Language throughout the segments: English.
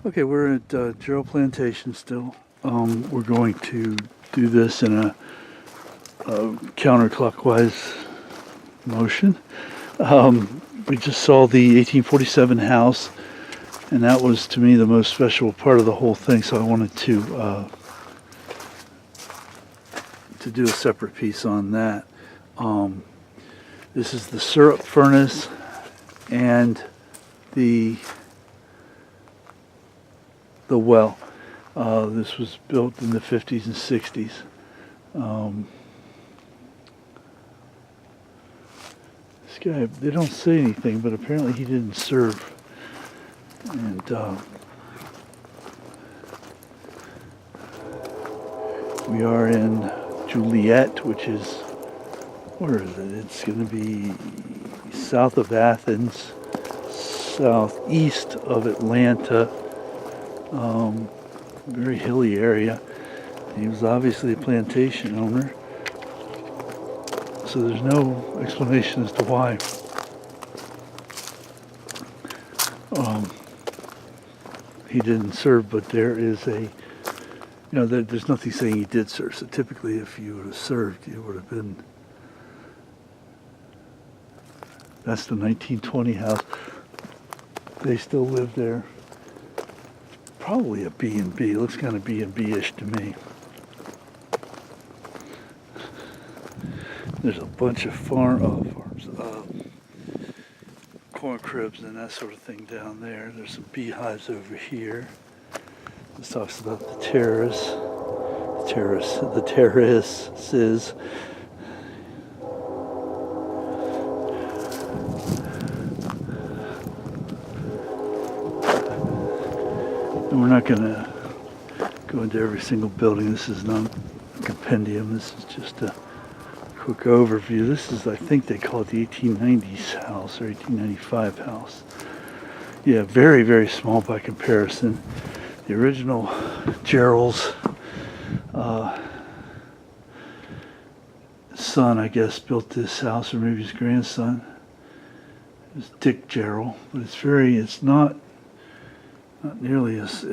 Okay, we're at Jarrell Plantation still. We're going to do this in a counterclockwise motion. We just saw the 1847 house, and that was to me the most special part of the whole thing, so I wanted to do a separate piece on that. This is the syrup furnace and the well. This was built in the 50s and 60s. This guy, they don't say anything, but apparently he didn't serve. And we are in Juliet, which is, where is it? It's going to be south of Athens, southeast of Atlanta. Very hilly area. He was obviously a plantation owner, so there's no explanation as to why he didn't serve, but there is there's nothing saying he did serve. So typically if you would have served, you would have been, that's the 1920 house. They still live there. Probably a B&B. Looks kind of B&B-ish to me. There's a bunch of farms, corn cribs and that sort of thing down there. There's some beehives over here. This talks about the terraces. And we're not going to go into every single building. This is not a compendium. This is just a quick overview. This is, I think they call it the 1890s house or 1895 house. Yeah, very, very small by comparison. The original Jarrell's son, I guess, built this house, or maybe his grandson. It was Dick Jarrell, but it's not nearly as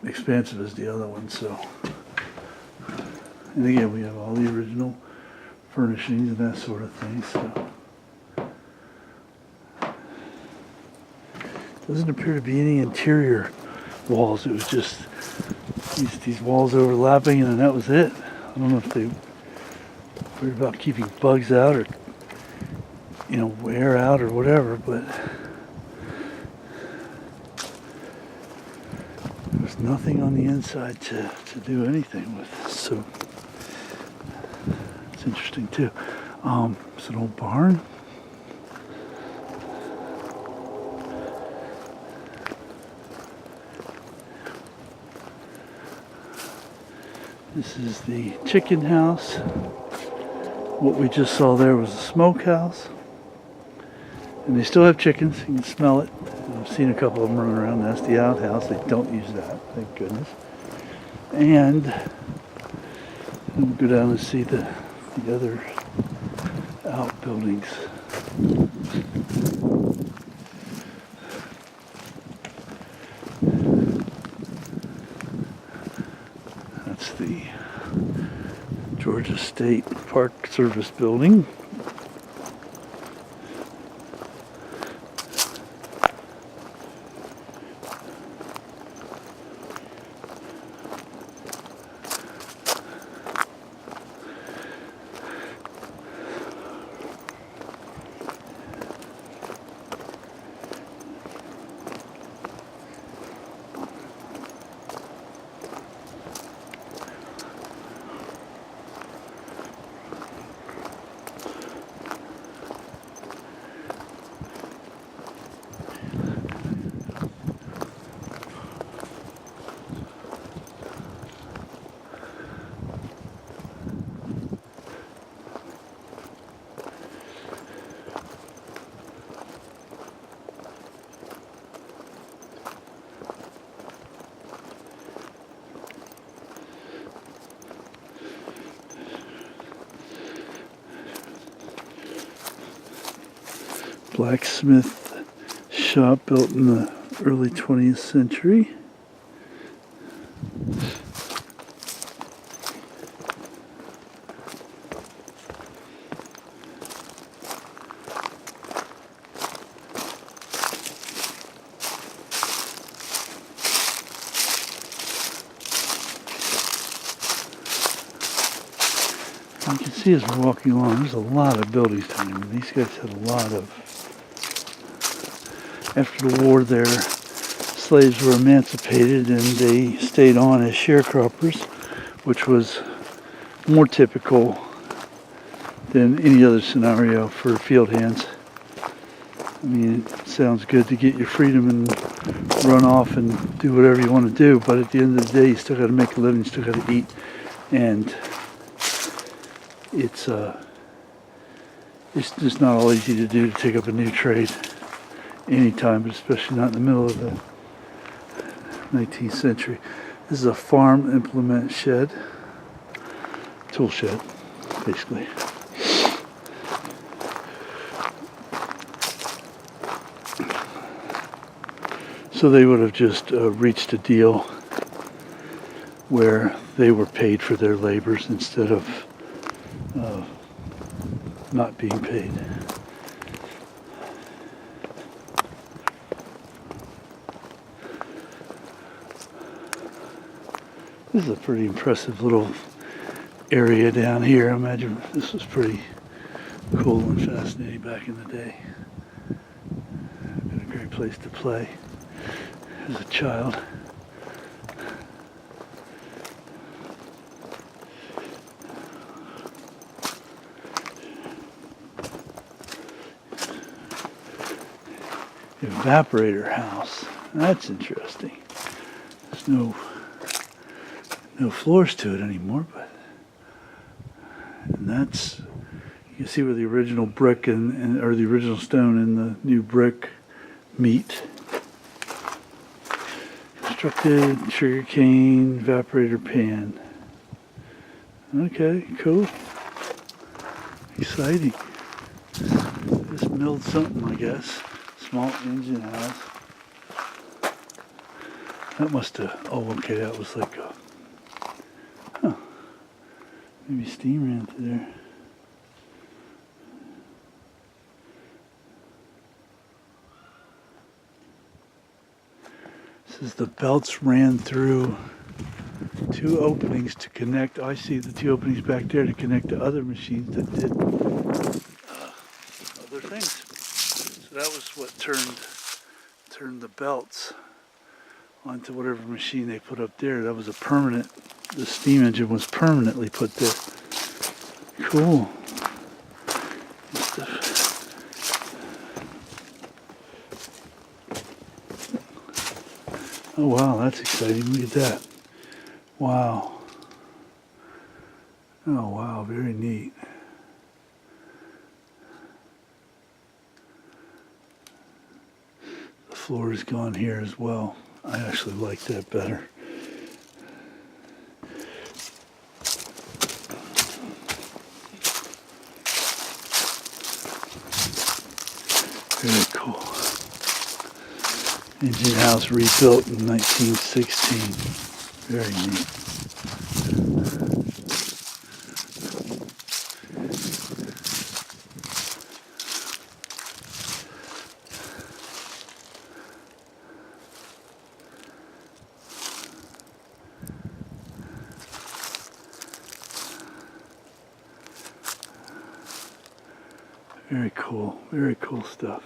expansive as the other one. So, and again, we have all the original furnishings and that sort of thing. So, doesn't appear to be any interior walls. It was just these walls overlapping, and then that was it. I don't know if they worried about keeping bugs out or air out or whatever, but there's nothing on the inside to do anything with. So it's interesting too. It's an old barn. This is the chicken house. What we just saw there was a smokehouse. And they still have chickens. You can smell it. I've seen a couple of them running around. That's the outhouse. They don't use that, thank goodness. And we'll go down and see the other outbuildings. That's the Georgia State Park Service building. Blacksmith shop built in the early 20th century. You can see as we're walking along, there's a lot of buildings down here. These guys had a lot of... After the war, their slaves were emancipated and they stayed on as sharecroppers, which was more typical than any other scenario for field hands. I mean, it sounds good to get your freedom and run off and do whatever you want to do, but at the end of the day, you still got to make a living, you still got to eat, and it's just not all easy to do to take up a new trade anytime, but especially not in the middle of the 19th century. This is a farm implement shed, tool shed, basically. So they would have just reached a deal where they were paid for their labors instead of not being paid. This is a pretty impressive little area down here. I imagine this was pretty cool and fascinating back in the day. Been a great place to play as a child. Evaporator house. That's interesting. There's no floors to it anymore, but and that's, you can see where the original brick and or the original stone and the new brick meet. Constructed sugarcane evaporator pan. Okay, cool. Exciting. This milled something, I guess. Small engine house. That must have, oh okay, that was like a, maybe steam ran through there. Says the belts ran through two openings to connect. I see the two openings back there to connect to other machines that did other things. So that was what turned the belts onto whatever machine they put up there. That was a permanent, the steam engine was permanently put there. Cool. Oh wow, that's exciting. Look at that. Wow. Oh wow, very neat. The floor is gone here as well. I actually like that better. Very cool. Engine house rebuilt in 1916. Very neat. Very cool stuff.